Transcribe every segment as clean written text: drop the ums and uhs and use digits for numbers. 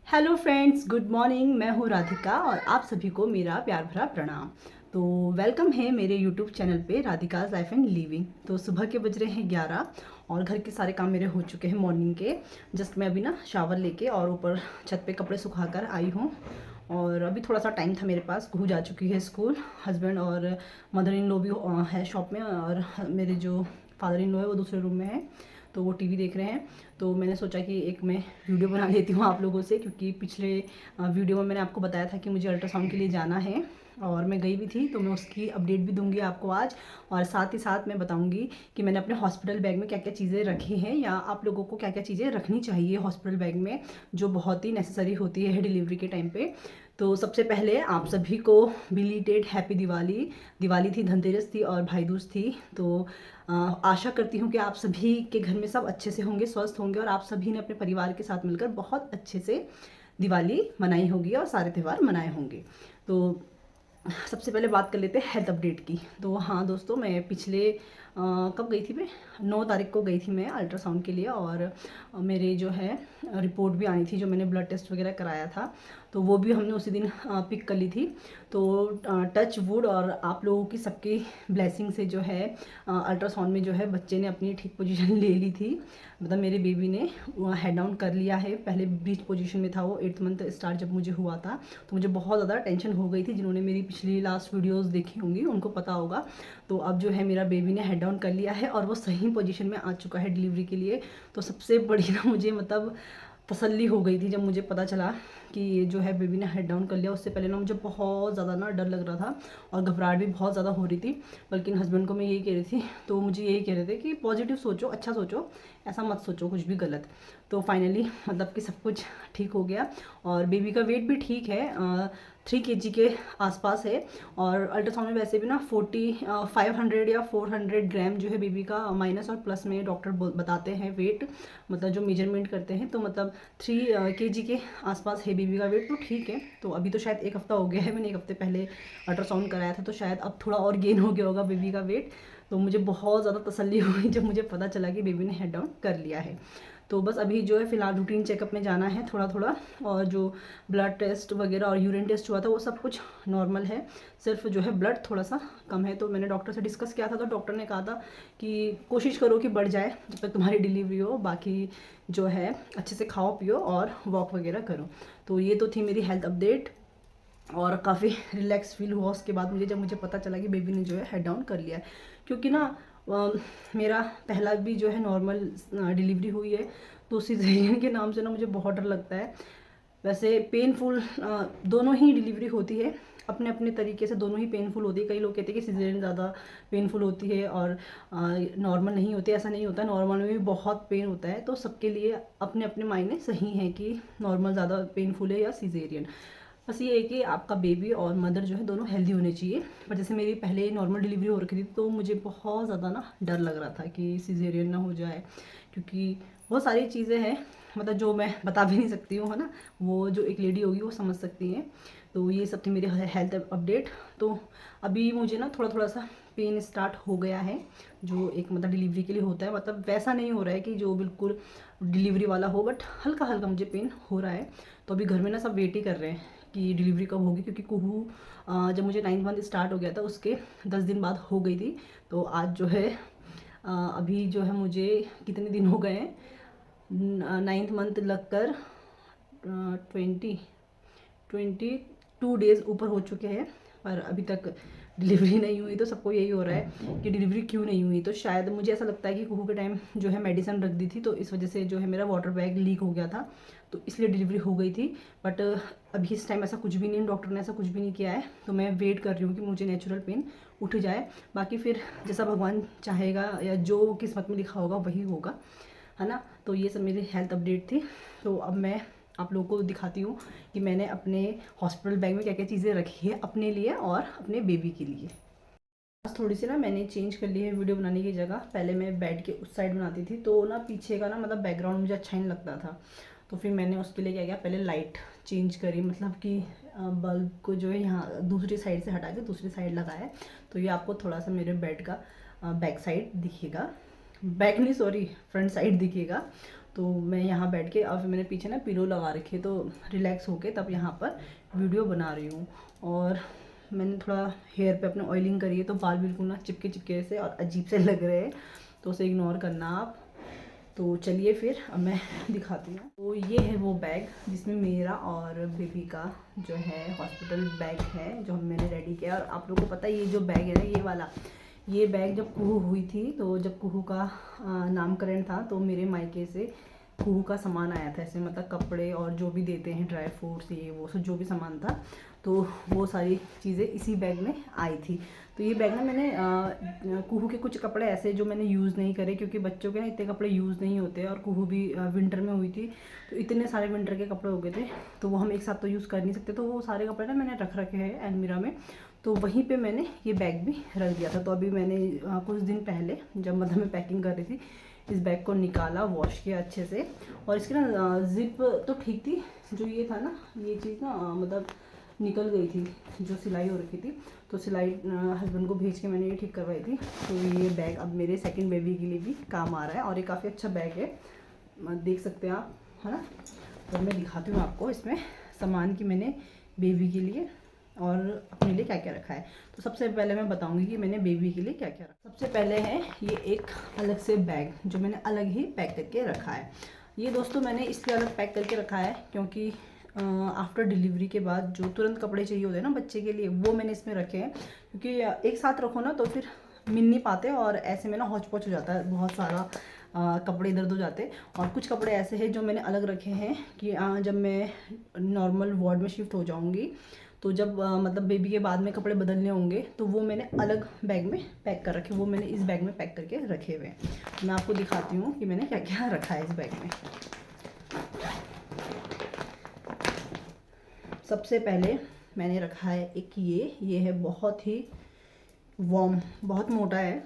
Hello friends, good morning. मैं हूँ राधिका और आप सभी को मेरा प्यार भरा प्रणाम। तो वेलकम है मेरे यूट्यूब चैनल पे राधिकाज लाइफ एंड लिविंग। तो सुबह के बज रहे हैं 11 और घर के सारे काम मेरे हो चुके हैं मॉर्निंग के। जस्ट मैं अभी ना शावर लेके और ऊपर छत पे कपड़े सुखा कर आई हूँ। और अभी थोड़ा सा टाइम था मेरे पास, गुहू जा चुकी है स्कूल। हस्बैंड और मदर इन लॉ भी है शॉप में, और मेरे जो फादर इन लॉ है वो दूसरे रूम में है, तो वो टीवी देख रहे हैं। तो मैंने सोचा कि एक मैं वीडियो बना लेती हूँ आप लोगों से, क्योंकि पिछले वीडियो में मैंने आपको बताया था कि मुझे अल्ट्रासाउंड के लिए जाना है और मैं गई भी थी। तो मैं उसकी अपडेट भी दूंगी आपको आज, और साथ ही साथ मैं बताऊंगी कि मैंने अपने हॉस्पिटल बैग में क्या क्या चीज़ें रखी हैं, या आप लोगों को क्या क्या चीज़ें रखनी चाहिए हॉस्पिटल बैग में, जो बहुत ही नेसेसरी होती है डिलीवरी के टाइम पे। तो सबसे पहले आप सभी को बिलीटेड हैप्पी दिवाली। दिवाली थी, धनतेरस थी और भाई दूज थी। तो आशा करती हूँ कि आप सभी के घर में सब अच्छे से होंगे, स्वस्थ होंगे, और आप सभी ने अपने परिवार के साथ मिलकर बहुत अच्छे से दिवाली मनाई होगी और सारे त्यौहार मनाए होंगे। तो सबसे पहले बात कर लेते हैं हेल्थ अपडेट की। तो हाँ दोस्तों, मैं पिछले कब गई थी मैं, 9 तारीख को गई थी मैं अल्ट्रासाउंड के लिए। और मेरे जो है रिपोर्ट भी आनी थी, जो मैंने ब्लड टेस्ट वगैरह कराया था, तो वो भी हमने उसी दिन पिक कर ली थी। तो टच वुड और आप लोगों की सबकी ब्लेसिंग से जो है अल्ट्रासाउंड में जो है बच्चे ने अपनी ठीक पोजीशन ले ली थी। मतलब मेरे बेबी ने हेड डाउन कर लिया है। पहले ब्रीच पोजीशन में था वो 8th मंथ स्टार्ट जब मुझे हुआ था, तो मुझे बहुत ज़्यादा टेंशन हो गई थी। जिन्होंने मेरी पिछली लास्ट वीडियोस देखी होंगी उनको पता होगा। तो अब जो है मेरा बेबी ने हेड डाउन कर लिया है और वो सही पोजीशन में आ चुका है डिलीवरी के लिए। तो सबसे बड़ी ना मुझे मतलब तसल्ली हो गई थी जब मुझे पता चला कि ये जो है बेबी ने हेड डाउन कर लिया। उससे पहले ना मुझे बहुत ज़्यादा ना डर लग रहा था और घबराहट भी बहुत ज़्यादा हो रही थी। बल्कि हस्बैंड को मैं यही कह रही थी, तो मुझे यही कह रहे थे कि पॉजिटिव सोचो, अच्छा सोचो, ऐसा मत सोचो कुछ भी गलत। तो फाइनली मतलब कि सब कुछ ठीक हो गया। और बेबी का वेट भी ठीक है, 3 kg के आसपास है। और अल्ट्रासाउंड में वैसे भी ना 500 या 400 ग्राम जो है बेबी का माइनस और प्लस में डॉक्टर बताते हैं वेट, मतलब जो मेजरमेंट करते हैं। तो मतलब 3 kg के आसपास है बेबी का वेट, तो ठीक है। तो अभी तो शायद 1 हफ्ता हो गया है, मैंने 1 हफ्ते पहले अल्ट्रासाउंड कराया था, तो शायद अब थोड़ा और गेन हो गया होगा बेबी का वेट। तो मुझे बहुत ज़्यादा तसल्ली हुई जब मुझे पता चला कि बेबी ने हेड डाउन कर लिया है। तो बस अभी जो है फ़िलहाल रूटीन चेकअप में जाना है थोड़ा थोड़ा। और जो ब्लड टेस्ट वगैरह और यूरिन टेस्ट हुआ था वो सब कुछ नॉर्मल है, सिर्फ जो है ब्लड थोड़ा सा कम है। तो मैंने डॉक्टर से डिस्कस किया था, तो डॉक्टर ने कहा था कि कोशिश करो कि बढ़ जाए जब तक तुम्हारी डिलीवरी हो, बाकी जो है अच्छे से खाओ पियो और वॉक वगैरह करो। तो ये तो थी मेरी हेल्थ अपडेट, और काफ़ी रिलैक्स फील हुआ उसके बाद मुझे, जब मुझे पता चला कि बेबी ने जो है हेड डाउन कर लिया है। क्योंकि ना मेरा पहला भी जो है नॉर्मल डिलीवरी हुई है, तो सिजेरियन के नाम से ना मुझे बहुत डर लगता है। वैसे पेनफुल दोनों ही डिलीवरी होती है अपने अपने तरीके से, दोनों ही पेनफुल होती है। कई लोग कहते हैं कि सिजेरियन ज़्यादा पेनफुल होती है और नॉर्मल नहीं होती, ऐसा नहीं होता। नॉर्मल में भी बहुत पेन होता है, तो सबके लिए अपने अपने मायने सही हैं कि नॉर्मल ज़्यादा पेनफुल है या सिजेरियन। बस ये है कि आपका बेबी और मदर जो है दोनों हेल्दी होने चाहिए। पर जैसे मेरी पहले नॉर्मल डिलीवरी हो रखी थी, तो मुझे बहुत ज़्यादा ना डर लग रहा था कि सिजेरियन ना हो जाए, क्योंकि बहुत सारी चीज़ें हैं मतलब जो मैं बता भी नहीं सकती हूँ, है ना। वो जो एक लेडी होगी वो समझ सकती हैं। तो ये सब थी मेरी हेल्थ अपडेट। तो अभी मुझे ना थोड़ा थोड़ा सा पेन स्टार्ट हो गया है, जो एक मतलब डिलीवरी के लिए होता है। मतलब वैसा नहीं हो रहा है कि जो बिल्कुल डिलीवरी वाला हो, बट हल्का हल्का मुझे पेन हो रहा है। तो अभी घर में ना सब वेट ही कर रहे हैं कि डिलीवरी कब होगी, क्योंकि कुहू जब मुझे 9th मंथ स्टार्ट हो गया था उसके 10 दिन बाद हो गई थी। तो आज जो है अभी जो है मुझे कितने दिन हो गए हैं, 9th मंथ लगकर 22 डेज़ ऊपर हो चुके हैं, पर अभी तक डिलीवरी नहीं हुई। तो सबको यही हो रहा है कि डिलीवरी क्यों नहीं हुई। तो शायद मुझे ऐसा लगता है कि कुहू के टाइम जो है मेडिसिन रख दी थी, तो इस वजह से जो है मेरा वाटर बैग लीक हो गया था, तो इसलिए डिलीवरी हो गई थी। बट अभी इस टाइम ऐसा कुछ भी नहीं, डॉक्टर ने ऐसा कुछ भी नहीं किया है। तो मैं वेट कर रही हूँ कि मुझे नेचुरल पेन उठ जाए। बाकी फिर जैसा भगवान चाहेगा या जो किस्मत में लिखा होगा वही होगा, है ना। तो ये सब मेरी हेल्थ अपडेट थी। तो अब मैं आप लोगों को दिखाती हूँ कि मैंने अपने हॉस्पिटल बैग में क्या क्या चीज़ें रखी है अपने लिए और अपने बेबी के लिए। बस थोड़ी सी ना मैंने चेंज कर ली है वीडियो बनाने की जगह। पहले मैं बेड के उस साइड बनाती थी, तो ना पीछे का ना मतलब बैकग्राउंड मुझे अच्छा नहीं लगता था। तो फिर मैंने उसके लिए क्या किया, पहले लाइट चेंज करी, मतलब कि बल्ब को जो है यहाँ दूसरी साइड से हटा के दूसरी साइड लगाया। तो ये आपको थोड़ा सा मेरे बेड का बैक साइड दिखेगा, बैक नहीं सॉरी फ्रंट साइड दिखेगा। तो मैं यहाँ बैठ के और फिर मैंने पीछे ना पिलो लगा रखी है, तो रिलैक्स होके तब यहाँ पर वीडियो बना रही हूँ। और मैंने थोड़ा हेयर पे अपने ऑयलिंग करी है, तो बाल बिल्कुल ना चिपके चिपके से और अजीब से लग रहे हैं, तो उसे इग्नोर करना आप। तो चलिए फिर अब मैं दिखाती हूँ। तो ये है वो बैग जिसमें मेरा और बेबी का जो है हॉस्पिटल बैग है, जो मैंने रेडी किया। और आप लोगों को पता है ये जो बैग है ना, ये वाला, ये बैग जब कुहू हुई थी, तो जब कुहू का नामकरण था, तो मेरे मायके से कुहू का सामान आया था, ऐसे मतलब कपड़े और जो भी देते हैं, ड्राई फ्रूट्स, ये वो सब जो भी सामान था, तो वो सारी चीज़ें इसी बैग में आई थी। तो ये बैग ना मैंने कुहू के कुछ कपड़े ऐसे जो मैंने यूज़ नहीं करे, क्योंकि बच्चों के ना इतने कपड़े यूज़ नहीं होते, और कुहू भी विंटर में हुई थी, तो इतने सारे विंटर के कपड़े हो गए थे, तो वो हम एक साथ तो यूज़ कर नहीं सकते। तो वो सारे कपड़े ना मैंने रख रखे हैं अलमीरा में, तो वहीं पे मैंने ये बैग भी रख दिया था। तो अभी मैंने कुछ दिन पहले जब मतलब मैं पैकिंग कर रही थी, इस बैग को निकाला, वॉश किया अच्छे से। और इसकी ना जिप तो ठीक थी, जो ये था ना, ये चीज़ ना मतलब निकल गई थी, जो सिलाई हो रखी थी, तो सिलाई हस्बैंड को भेज के मैंने ये ठीक करवाई थी। तो ये बैग अब मेरे सेकंड बेबी के लिए भी काम आ रहा है, और ये काफ़ी अच्छा बैग है, देख सकते हैं आप, है ना। तो मैं दिखाती हूँ आपको इसमें सामान की मैंने बेबी के लिए और अपने लिए क्या क्या रखा है। तो सबसे पहले मैं बताऊंगी कि मैंने बेबी के लिए क्या क्या रखा। सबसे पहले है ये एक अलग से बैग, जो मैंने अलग ही पैक करके रखा है। ये दोस्तों मैंने इसलिए अलग पैक करके रखा है क्योंकि आफ्टर डिलीवरी के बाद जो तुरंत कपड़े चाहिए होते हैं ना बच्चे के लिए, वो मैंने इसमें रखे हैं। क्योंकि एक साथ रखो ना तो फिर मिल नहीं पाते, और ऐसे में ना हौच पौच हो जाता है, बहुत सारा कपड़े इधर उधर हो जाते। और कुछ कपड़े ऐसे हैं जो मैंने अलग रखे हैं कि जब मैं नॉर्मल वार्ड में शिफ्ट हो जाऊंगी, तो जब मतलब बेबी के बाद में कपड़े बदलने होंगे, तो वो मैंने अलग बैग में पैक कर रखे, वो मैंने इस बैग में पैक करके रखे हुए हैं। मैं आपको दिखाती हूँ कि मैंने क्या क्या रखा है इस बैग में। सबसे पहले मैंने रखा है एक ये है बहुत ही वार्म, बहुत मोटा है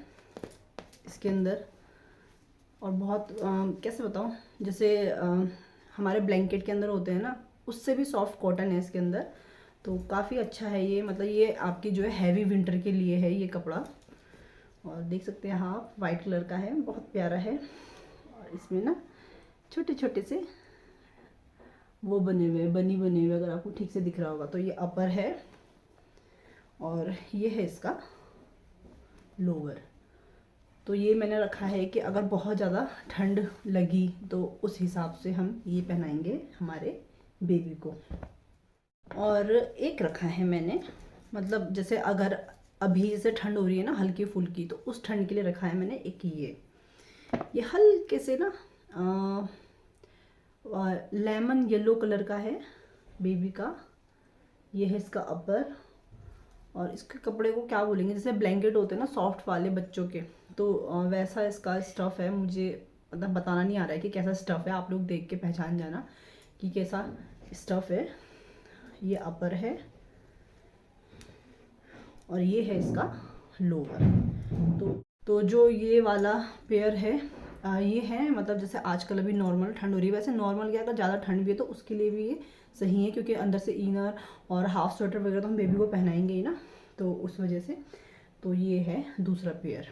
इसके अंदर, और बहुत कैसे बताऊँ, जैसे हमारे ब्लैंकेट के अंदर होते हैं ना, उससे भी सॉफ्ट कॉटन है इसके अंदर। तो काफ़ी अच्छा है ये, मतलब ये आपकी जो है हैवी विंटर के लिए है ये कपड़ा। और देख सकते हैं आप, वाइट कलर का है, बहुत प्यारा है। और इसमें ना छोटे छोटे से वो बने हुए, बनी बने हुए, अगर आपको ठीक से दिख रहा होगा तो ये अपर है, और ये है इसका लोअर। तो ये मैंने रखा है कि अगर बहुत ज़्यादा ठंड लगी तो उस हिसाब से हम ये पहनाएंगे हमारे बेबी को। और एक रखा है मैंने, मतलब जैसे अगर अभी जैसे ठंड हो रही है ना हल्की फुल्की, तो उस ठंड के लिए रखा है मैंने एक ये हल्के से ना लेमन येलो कलर का है बेबी का। ये है इसका अपर, और इसके कपड़े को क्या बोलेंगे, जैसे ब्लैंकेट होते हैं ना सॉफ्ट वाले बच्चों के, तो वैसा इसका स्टफ़ है। मुझे मतलब बताना नहीं आ रहा है कि कैसा स्टफ़ है, आप लोग देख के पहचान जाना कि कैसा स्टफ़ है। ये अपर है, और ये है इसका लोअर। तो जो ये वाला पेयर है, ये है मतलब जैसे आजकल अभी नॉर्मल ठंड हो रही है, वैसे नॉर्मल क्या, अगर ज़्यादा ठंड भी है तो उसके लिए भी ये सही है, क्योंकि अंदर से इनर और हाफ स्वेटर वगैरह तो हम बेबी को पहनाएंगे ही ना, तो उस वजह से। तो ये है दूसरा पेयर।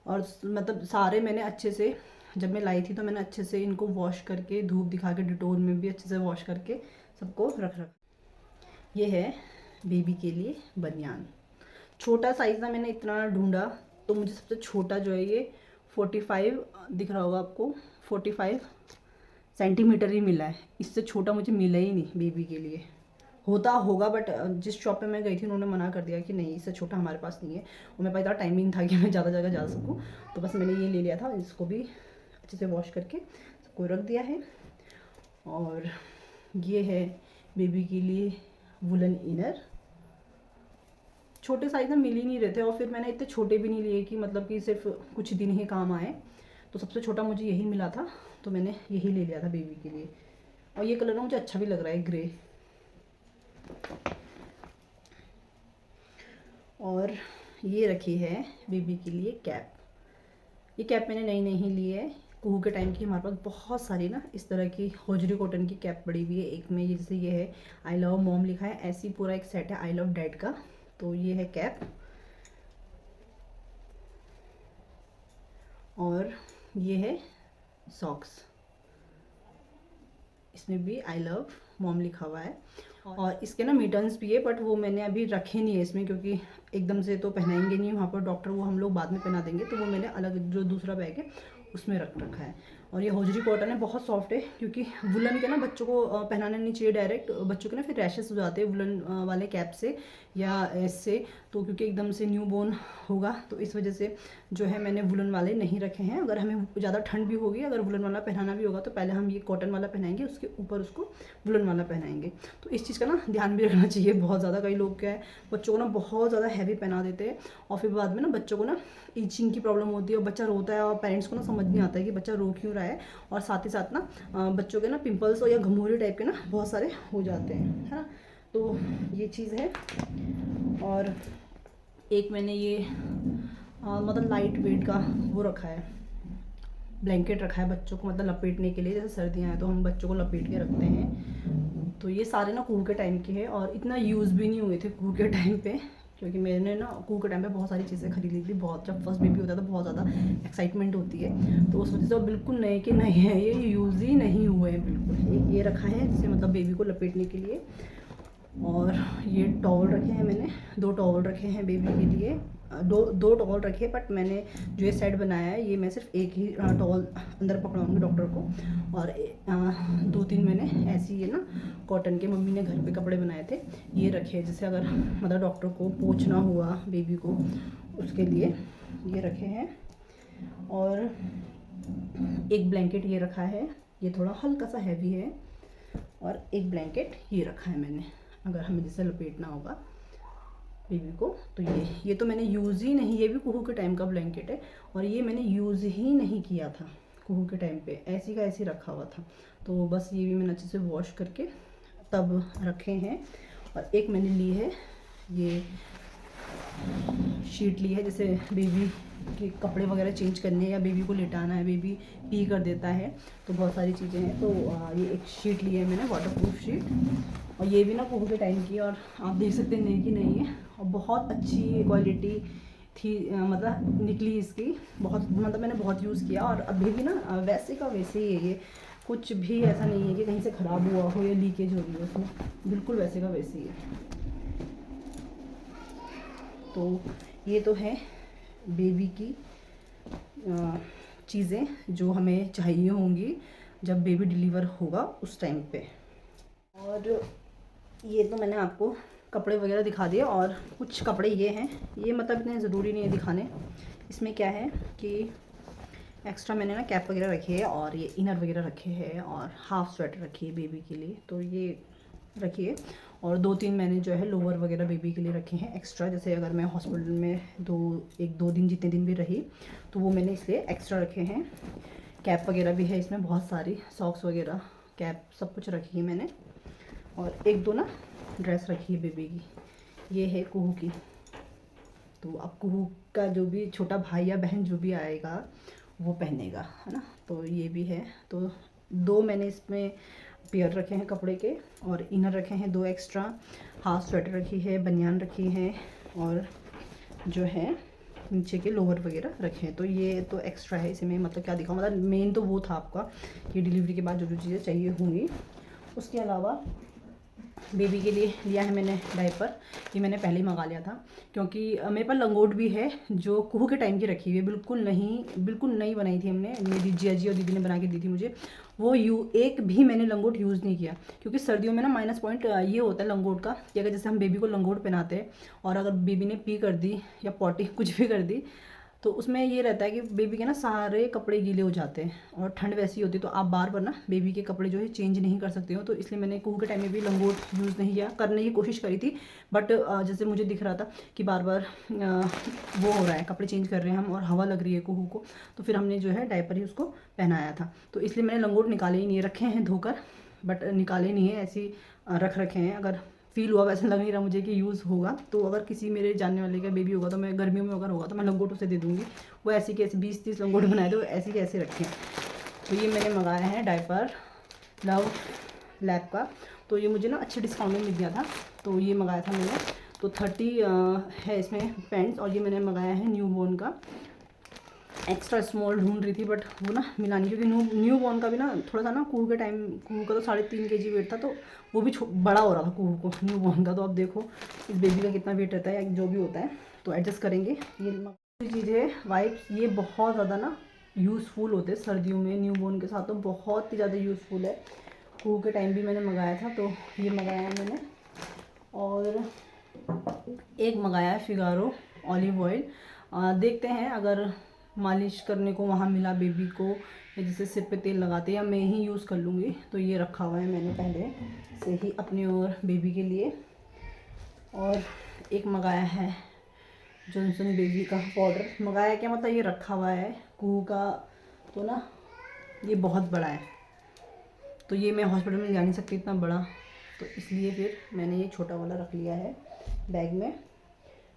और मतलब सारे मैंने अच्छे से, जब मैं लाई थी तो मैंने अच्छे से इनको वॉश करके, धूप दिखा के, डिटोल में भी अच्छे से वॉश करके सबको रखा। ये है बेबी के लिए बनियान। छोटा साइज़ ना मैंने इतना ढूंढा, तो मुझे सबसे छोटा जो है ये 45 दिख रहा होगा आपको, 45 सेंटीमीटर ही मिला है। इससे छोटा मुझे मिला ही नहीं बेबी के लिए। होता होगा बट जिस शॉप पे मैं गई थी उन्होंने मना कर दिया कि नहीं, इससे छोटा हमारे पास नहीं है। और मेरे पास इतना टाइमिंग था कि मैं ज़्यादा जगह जा सकूँ, तो बस मैंने ये ले लिया था। इसको भी अच्छे से वॉश करके सबको रख दिया है। और ये है बेबी के लिए वुलन इनर। छोटे साइज़ में मिल ही नहीं रहे थे, और फिर मैंने इतने छोटे भी नहीं लिए कि मतलब कि सिर्फ कुछ दिन ही काम आए, तो सबसे छोटा मुझे यही मिला था, तो मैंने यही ले लिया था बेबी के लिए। और ये कलर ना मुझे अच्छा भी लग रहा है, ग्रे। और ये रखी है बेबी के लिए कैप। ये कैप मैंने नई नहीं ली है, कुहू के टाइम की हमारे पास बहुत सारी ना इस तरह की होजरी कॉटन की कैप पड़ी हुई है। एक में जैसे ये है आई लव मॉम लिखा है, ऐसी पूरा एक सेट है आई लव डैड का। तो ये है कैप। और ये है सॉक्स, इसमें भी आई लव मॉम लिखा हुआ है। और इसके ना मिटन्स भी है, बट वो मैंने अभी रखे नहीं है इसमें, क्योंकि एकदम से तो पहनाएंगे नहीं वहाँ पर डॉक्टर, वो हम लोग बाद में पहना देंगे। तो वो मैंने अलग जो दूसरा बैग है उसमें रख रखा है। और ये होजरी कॉटन है, बहुत सॉफ्ट है, क्योंकि वुलन के ना बच्चों को पहनाना नहीं चाहिए डायरेक्ट, बच्चों के ना फिर रैशेस हो जाते हैं वुलन वाले कैप से या इससे। तो क्योंकि एकदम से न्यू बोर्न होगा, तो इस वजह से जो है मैंने वुलन वाले नहीं रखे हैं। अगर हमें ज़्यादा ठंड भी होगी, अगर वुलन वाला पहनाना भी होगा, तो पहले हम ये कॉटन वाला पहनाएंगे, उसके ऊपर उसको वुलन वाला पहनाएंगे। तो इस चीज़ का ना ध्यान भी रखना चाहिए बहुत ज़्यादा। कई लोग क्या है, बच्चों को ना बहुत ज़्यादा हैवी पहना देते हैं, और फिर बाद में ना बच्चों को ना ईचिंग की प्रॉब्लम होती है, और बच्चा रोता है, और पेरेंट्स को ना समझ नहीं आता है कि बच्चा रो क्यों रहा है। और साथ ही साथ ना बच्चों के ना पिंपल्स या घमौरी टाइप के ना बहुत सारे हो जाते हैं, है ना। तो ये चीज़ है। और एक मैंने ये मतलब लाइट वेट का वो रखा है, ब्लैंकेट रखा है बच्चों को, मतलब लपेटने के लिए। जैसे सर्दियाँ हैं तो हम बच्चों को लपेट के रखते हैं। तो ये सारे ना कुहू के टाइम के हैं, और इतना यूज़ भी नहीं हुए थे कुहू के टाइम पे, क्योंकि मैंने ना कुहू के टाइम पे बहुत सारी चीज़ें खरीद ली थी। बहुत, जब फर्स्ट बेबी होता है तो बहुत ज़्यादा एक्साइटमेंट होती है, तो उस वजह से बिल्कुल नए के नए हैं, ये यूज़ ही नहीं हुए हैं बिल्कुल। एक ये रखा है जिससे मतलब बेबी को लपेटने के लिए। और ये टॉवल रखे हैं मैंने, 2 टॉवल रखे हैं बेबी के लिए। दो टॉवल रखे, बट मैंने जो ये सेट बनाया है, ये मैं सिर्फ एक ही टॉवल अंदर पकड़ाऊँगी डॉक्टर को। और 2-3 मैंने ऐसी ये ना कॉटन के मम्मी ने घर पे कपड़े बनाए थे, ये रखे, जैसे अगर मतलब डॉक्टर को पोंछना हुआ बेबी को, उसके लिए ये रखे हैं। और एक ब्लैंकेट ये रखा है, ये थोड़ा हल्का सा हैवी है। और एक ब्लैंकेट ये रखा है मैंने, अगर हमें जैसे लपेटना होगा बेबी को। तो ये तो मैंने यूज़ ही नहीं, ये भी कुहू के टाइम का ब्लैंकेट है, और ये मैंने यूज़ ही नहीं किया था कुहू के टाइम पे, ऐसी का ऐसी रखा हुआ था। तो बस ये भी मैंने अच्छे से वॉश करके तब रखे हैं। और एक मैंने ली है, ये शीट ली है, जैसे बेबी के कपड़े वगैरह चेंज करने या बेबी को लेटाना है, बेबी पी कर देता है, तो बहुत सारी चीज़ें हैं। तो ये एक शीट ली है मैंने, वाटरप्रूफ शीट। और ये भी ना कुहू के टाइम की, और आप देख सकते हैं नई की नहीं है, और बहुत अच्छी क्वालिटी थी, मतलब निकली इसकी बहुत, मतलब मैंने बहुत यूज़ किया। और अभी भी ना वैसे का वैसे ही है, ये कुछ भी ऐसा नहीं है कि कहीं से ख़राब हुआ हो या लीकेज हो रही है उसमें, बिल्कुल वैसे का वैसे ही है। तो ये तो है बेबी की चीज़ें जो हमें चाहिए होंगी जब बेबी डिलीवर होगा उस टाइम पे। और ये तो मैंने आपको कपड़े वगैरह दिखा दिए। और कुछ कपड़े ये हैं, ये मतलब इतने ज़रूरी नहीं है दिखाने। इसमें क्या है कि एक्स्ट्रा मैंने ना कैप वगैरह रखी है, और ये इनर वगैरह रखे हैं, और हाफ़ स्वेटर रखी है बेबी के लिए, तो ये रखिए। और 2-3 मैंने जो है लोअर वगैरह बेबी के लिए रखे हैं एक्स्ट्रा, जैसे अगर मैं हॉस्पिटल में 1-2 दिन जितने दिन भी रही तो वो मैंने इसलिए एक्स्ट्रा रखे हैं। कैप वगैरह भी है इसमें बहुत सारी, सॉक्स वगैरह, कैप, सब कुछ रखी है मैंने। और 1-2 ना ड्रेस रखी है बेबी की, ये है कुहू की। तो अब कुहू का जो भी छोटा भाई या बहन जो भी आएगा वो पहनेगा, है ना। तो ये भी है। तो 2 मैंने इसमें पेयर रखे हैं कपड़े के, और इनर रखे हैं 2 एक्स्ट्रा, हाफ स्वेटर रखी है, बनियान रखी है, और जो है नीचे के लोअर वगैरह रखे हैं। तो ये तो एक्स्ट्रा है, इसमें मतलब क्या दिखाऊँ, मतलब मेन तो वो था आपका कि डिलीवरी के बाद जो जो चीज़ें चाहिए होंगी। उसके अलावा बेबी के लिए लिया है मैंने डायपर, ये मैंने पहले ही मंगा लिया था, क्योंकि मेरे पास लंगोट भी है जो कुहू के टाइम की रखी हुई है, बिल्कुल नई बनाई थी हमने, मेरी जिया जी और दीदी ने बना के दी थी मुझे। वो एक भी मैंने लंगोट यूज़ नहीं किया, क्योंकि सर्दियों में ना माइनस पॉइंट ये होता है लंगोट का कि अगर जैसे हम बेबी को लंगोट पहनाते हैं, और अगर बेबी ने पी कर दी या पॉटी कुछ भी कर दी, तो उसमें ये रहता है कि बेबी के ना सारे कपड़े गीले हो जाते हैं, और ठंड वैसी होती है, तो आप बार बार ना बेबी के कपड़े जो है चेंज नहीं कर सकते हो। तो इसलिए मैंने कुहू के टाइम में भी लंगोट यूज़ नहीं किया, करने की कोशिश करी थी, बट जैसे मुझे दिख रहा था कि बार बार वो हो रहा है, कपड़े चेंज कर रहे हैं हम, और हवा लग रही है कुहू को, तो फिर हमने जो है डायपर ही उसको पहनाया था। तो इसलिए मैंने लंगोट निकाले ही नहीं, रखे हैं धोकर, बट निकाले नहीं है, ऐसे ही रख रखे हैं। अगर फील हुआ, वैसे लग नहीं रहा मुझे कि यूज़ होगा, तो अगर किसी मेरे जानने वाले का बेबी होगा, तो मैं गर्मियों में अगर होगा तो मैं लंगोट उसे दे दूँगी। वो ऐसी के ऐसे 20-30 लंगोट बनाए थे, ऐसे के ऐसे रखे हैं। तो ये मैंने मंगाया है डायपर लव लैब का, तो ये मुझे ना अच्छे डिस्काउंट में मिल गया था, तो ये मंगाया था मैंने। तो 30 है इसमें पैंट्स, और ये मैंने मंगाया है न्यू बॉर्न का एक्स्ट्रा स्मॉल ढूंढ रही थी बट वो ना मिला नहीं, क्योंकि न्यू बॉर्न का भी ना थोड़ा सा ना कुहू के टाइम, कुहू का तो 3.5 kg वेट था, तो वो भी बड़ा हो रहा था कुहू को न्यू बॉर्न का। तो अब देखो इस बेबी का कितना वेट रहता है या जो भी होता है, तो एडजस्ट करेंगे। ये चीज़ है वाइप्स, ये बहुत ज़्यादा ना यूज़फुल होते हैं सर्दियों में न्यू बॉर्न के साथ, तो बहुत ही ज़्यादा यूज़फुल है। कुहू के टाइम भी मैंने मंगाया था, तो ये मंगाया है मैंने। और एक मंगाया है फिगारो ऑलिव ऑयल। देखते हैं अगर मालिश करने को वहाँ मिला बेबी को, या जैसे सिर पे तेल लगाते या मैं ही यूज़ कर लूँगी, तो ये रखा हुआ है मैंने पहले से ही अपने और बेबी के लिए। और एक मंगाया है जॉनसन बेबी का पाउडर। मंगाया क्या मतलब, ये रखा हुआ है कुहू का, तो ना ये बहुत बड़ा है, तो ये मैं हॉस्पिटल में जा नहीं सकती इतना बड़ा, तो इसलिए फिर मैंने ये छोटा वाला रख लिया है बैग में।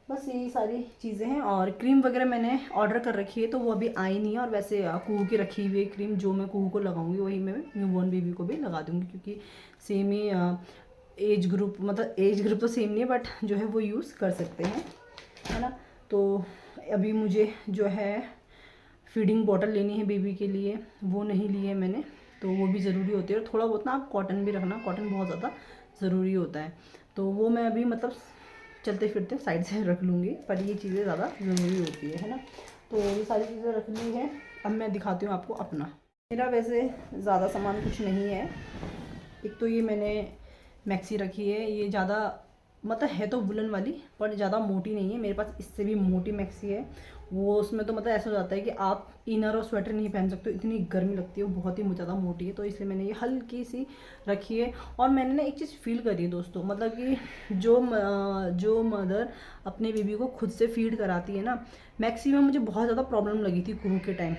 बस यही सारी चीज़ें हैं। और क्रीम वगैरह मैंने ऑर्डर कर रखी है, तो वो अभी आई नहीं है। और वैसे कुहू की रखी हुई क्रीम जो मैं कुहू को लगाऊंगी वही मैं न्यूबॉर्न बेबी को भी लगा दूंगी, क्योंकि सेम ही एज ग्रुप, मतलब एज ग्रुप तो सेम नहीं है बट जो है वो यूज़ कर सकते हैं, है ना। तो अभी मुझे जो है फीडिंग बॉटल लेनी है बेबी के लिए, वो नहीं ली है मैंने, तो वो भी ज़रूरी होती है। और थोड़ा बहुत ना आप कॉटन भी रखना, कॉटन बहुत ज़्यादा ज़रूरी होता है, तो वो मैं अभी मतलब चलते फिरते साइड से रख लूँगी, पर ये चीज़ें ज़्यादा ज़रूरी होती है ना। तो ये सारी चीज़ें रखनी है। अब मैं दिखाती हूँ आपको अपना। मेरा वैसे ज़्यादा सामान कुछ नहीं है। एक तो ये मैंने मैक्सी रखी है, ये ज़्यादा मतलब है तो वुलन वाली, पर ज़्यादा मोटी नहीं है। मेरे पास इससे भी मोटी मैक्सी है, वो उसमें तो मतलब ऐसा हो जाता है कि आप इनर और स्वेटर नहीं पहन सकते, इतनी गर्मी लगती है, वो बहुत ही ज़्यादा मोटी है, तो इसलिए मैंने ये हल्की सी रखी है। और मैंने ना एक चीज़ फील करी है दोस्तों, मतलब कि जो मदर अपने बेबी को खुद से फीड कराती है ना, मैक्सी में मुझे बहुत ज़्यादा प्रॉब्लम लगी थी कुहू के टाइम,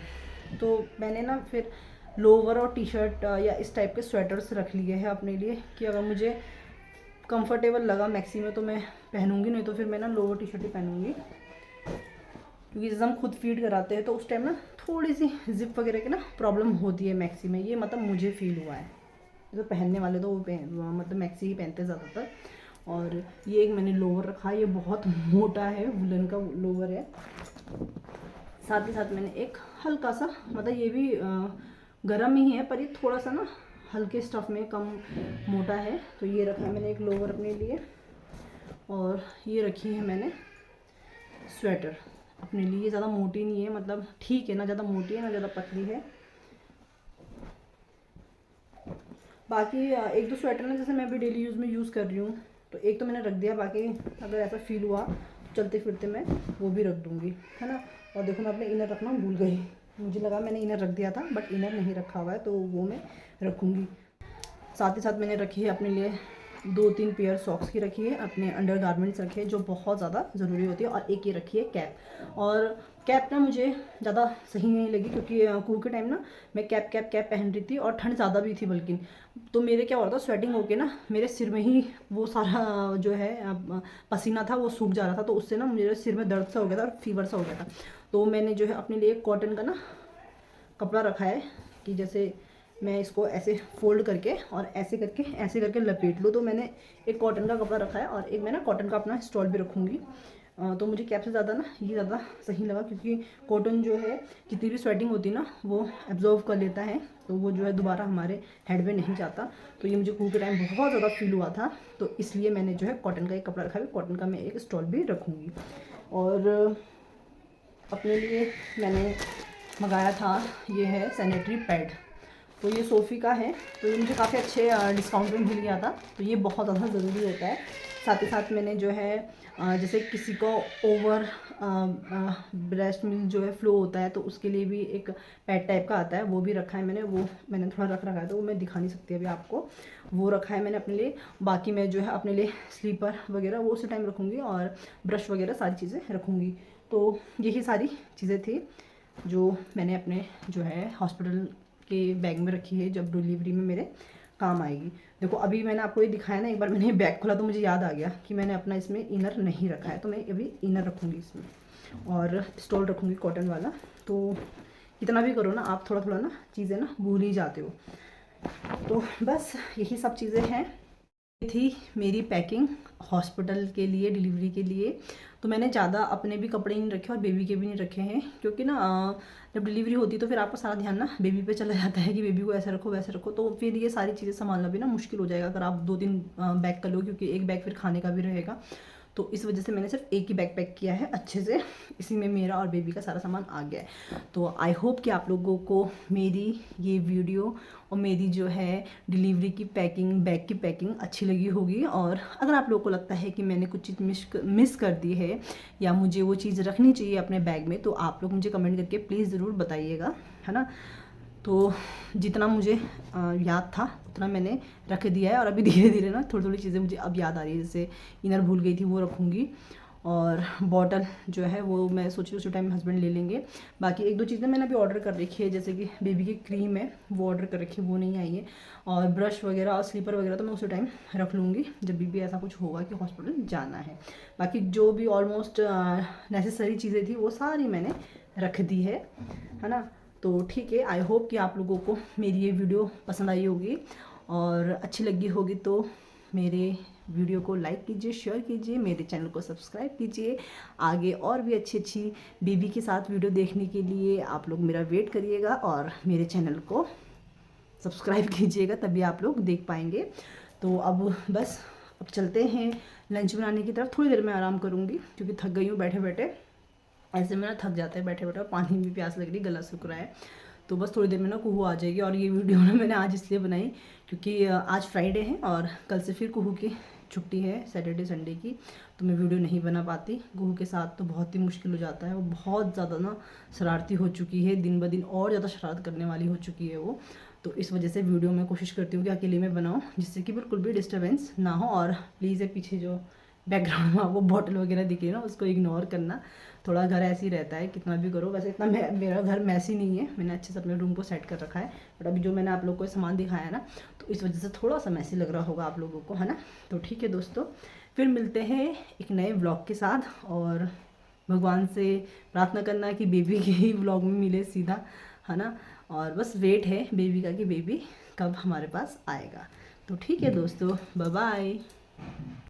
तो मैंने ना फिर लोअर और टी शर्ट या इस टाइप के स्वेटर्स रख लिए हैं अपने लिए, कि अगर मुझे कंफर्टेबल लगा मैक्सी में तो मैं पहनूंगी, नहीं तो फिर मैं ना लोअर टी शर्ट ही पहनूंगी। क्योंकि जब हम खुद फीड कराते हैं तो उस टाइम ना थोड़ी सी जिप वगैरह की ना प्रॉब्लम होती है मैक्सी में, ये मतलब मुझे फील हुआ है। तो पहनने वाले तो वो मतलब मैक्सी ही पहनते हैं ज़्यादातर। और ये एक मैंने लोअर रखा है, ये बहुत मोटा है, वुलन का लोअर है। साथ ही साथ मैंने एक हल्का सा, मतलब ये भी गर्म ही है पर ये थोड़ा सा ना हल्के स्टफ़ में कम मोटा है, तो ये रखा है मैंने एक लोअर अपने लिए। और ये रखी है मैंने स्वेटर अपने लिए, ज़्यादा मोटी नहीं है, मतलब ठीक है, ना ज़्यादा मोटी है ना ज़्यादा पतली है। बाकी एक दो स्वेटर ना जैसे मैं अभी डेली यूज़ में यूज़ कर रही हूँ, तो एक तो मैंने रख दिया, बाकी अगर ऐसा फील हुआ तो चलते फिरते मैं वो भी रख दूँगी, है ना। और देखो मैं अपने इनर रखना भूल गई, मुझे लगा मैंने इनर रख दिया था बट इनर नहीं रखा हुआ है, तो वो मैं रखूँगी। साथ ही साथ मैंने रखी है अपने लिए 2-3 पेयर सॉक्स की रखी है, अपने अंडर गारमेंट्स रखे हैं जो बहुत ज़्यादा ज़रूरी होती है। और एक ये रखी है कैप। और कैप ना मुझे ज़्यादा सही नहीं लगी, क्योंकि कुहू के टाइम ना मैं कैप पहन रही थी और ठंड ज़्यादा भी थी बल्कि, तो मेरे क्या हो रहा था स्वेटिंग होके ना मेरे सिर में ही वो सारा जो है पसीना था वो सूख जा रहा था, तो उससे ना मेरे सिर में दर्द सा हो गया था और फीवर सा हो गया था। तो मैंने जो है अपने लिए कॉटन का ना कपड़ा रखा है, कि जैसे मैं इसको ऐसे फोल्ड करके और ऐसे करके लपेट लूँ, तो मैंने एक कॉटन का कपड़ा रखा है और एक मैं ना कॉटन का अपना स्टॉल भी रखूँगी। तो मुझे कैप से ज़्यादा ना ये ज़्यादा सही लगा, क्योंकि कॉटन जो है जितनी भी स्वेटिंग होती है ना वो एब्जॉर्व कर लेता है, तो वो जो है दोबारा हमारे हेड में नहीं जाता। तो ये मुझे कुहू के टाइम बहुत ज़्यादा फील हुआ था, तो इसलिए मैंने जो है कॉटन का एक कपड़ा रखा है, कॉटन का मैं एक स्टॉल भी रखूँगी। और अपने लिए मैंने मंगाया था, ये है सैनिटरी पैड, तो ये सोफ़ी का है, तो ये मुझे काफ़ी अच्छे डिस्काउंट में मिल गया था, तो ये बहुत ज़्यादा ज़रूरी होता है। साथ ही साथ मैंने जो है जैसे किसी को ओवर ब्रेस्ट मिल्क जो है फ्लो होता है, तो उसके लिए भी एक पैड टाइप का आता है, वो भी रखा है मैंने। वो मैंने थोड़ा रखा है, तो वो मैं दिखा नहीं सकती अभी आपको, वो रखा है मैंने अपने लिए। बाकी मैं जो है अपने लिए स्लीपर वगैरह वो उसी टाइम रखूँगी, और ब्रश वगैरह सारी चीज़ें रखूँगी। तो यही सारी चीज़ें थी जो मैंने अपने जो है हॉस्पिटल के बैग में रखी है, जब डिलीवरी में मेरे काम आएगी। देखो अभी मैंने आपको ये दिखाया ना, एक बार मैंने बैग खोला तो मुझे याद आ गया कि मैंने अपना इसमें इनर नहीं रखा है, तो मैं अभी इनर रखूँगी इसमें, और स्टॉल रखूँगी कॉटन वाला। तो इतना भी करो ना आप, थोड़ा थोड़ा ना चीज़ें ना भूल ही जाते हो। तो बस यही सब चीज़ें हैं। थी मेरी पैकिंग हॉस्पिटल के लिए, डिलीवरी के लिए। तो मैंने ज़्यादा अपने भी कपड़े नहीं रखे और बेबी के भी नहीं रखे हैं, क्योंकि ना जब डिलीवरी होती है तो फिर आपका सारा ध्यान ना बेबी पे चला जाता है कि बेबी को ऐसे रखो वैसे रखो, तो फिर ये सारी चीज़ें संभालना भी ना मुश्किल हो जाएगा अगर आप 2-3 बैग कर लो, क्योंकि एक बैग फिर खाने का भी रहेगा। तो इस वजह से मैंने सिर्फ एक ही बैग पैक किया है अच्छे से, इसी में मेरा और बेबी का सारा सामान आ गया है। तो आई होप कि आप लोगों को मेरी ये वीडियो और मेरी जो है डिलीवरी की पैकिंग, बैग की पैकिंग अच्छी लगी होगी। और अगर आप लोगों को लगता है कि मैंने कुछ चीज़ मिस कर दी है या मुझे वो चीज़ रखनी चाहिए अपने बैग में, तो आप लोग मुझे कमेंट करके प्लीज़ ज़रूर बताइएगा, है ना। तो जितना मुझे याद था उतना मैंने रख दिया है, और अभी धीरे धीरे ना थोड़ी थोड़ी चीज़ें मुझे अब याद आ रही है, जैसे इनर भूल गई थी वो रखूँगी, और बॉटल जो है वो मैं सोच रही हूँ उसी टाइम हस्बैंड ले लेंगे। बाकी 1-2 चीज़ें मैंने अभी ऑर्डर कर रखी है, जैसे कि बेबी की क्रीम है वो ऑर्डर कर रखी है, वो नहीं आई है, और ब्रश वगैरह और स्लीपर वगैरह तो मैं उसी टाइम रख लूँगी जब भी ऐसा कुछ होगा कि हॉस्पिटल जाना है। बाकी जो भी ऑलमोस्ट नेसेसरी चीज़ें थी वो सारी मैंने रख दी है ना। तो ठीक है, आई होप कि आप लोगों को मेरी ये वीडियो पसंद आई होगी और अच्छी लगी होगी। तो मेरे वीडियो को लाइक कीजिए, शेयर कीजिए, मेरे चैनल को सब्सक्राइब कीजिए। आगे और भी अच्छी अच्छी बेबी के साथ वीडियो देखने के लिए आप लोग मेरा वेट करिएगा और मेरे चैनल को सब्सक्राइब कीजिएगा, तभी आप लोग देख पाएंगे। तो अब बस अब चलते हैं लंच बनाने की तरफ। थोड़ी देर में आराम करूँगी क्योंकि थक गई हूँ बैठे बैठे, ऐसे में ना थक जाते हैं बैठे बैठे, पानी भी प्यास लग रही, गला सूख रहा है। तो बस थोड़ी देर में ना कुहू आ जाएगी। और ये वीडियो ना मैंने आज इसलिए बनाई क्योंकि आज फ्राइडे है और कल से फिर कुहू की छुट्टी है, सैटरडे संडे की, तो मैं वीडियो नहीं बना पाती। कुहू के साथ तो बहुत ही मुश्किल हो जाता है, वो बहुत ज़्यादा ना शरारती हो चुकी है, दिन ब दिन और ज़्यादा शरारत करने वाली हो चुकी है वो। तो इस वजह से वीडियो मैं कोशिश करती हूँ कि अकेले में बनाऊँ, जिससे कि बिल्कुल भी डिस्टर्बेंस ना हो। और प्लीज़ ये पीछे जो बैकग्राउंड में आपको बॉटल वगैरह दिखे ना, उसको इग्नोर करना। थोड़ा घर ऐसे ही रहता है कितना भी करो, वैसे इतना मेरा घर मैसी नहीं है, मैंने अच्छे से अपने रूम को सेट कर रखा है, बट अभी जो मैंने आप लोगों को सामान दिखाया है ना, तो इस वजह से थोड़ा सा मैसी लग रहा होगा आप लोगों को, है ना। तो ठीक है दोस्तों, फिर मिलते हैं एक नए व्लॉग के साथ, और भगवान से प्रार्थना करना कि बेबी के ही व्लॉग में मिले सीधा, है ना। और बस वेट है बेबी का कि बेबी कब हमारे पास आएगा। तो ठीक है दोस्तों, बाय बाय।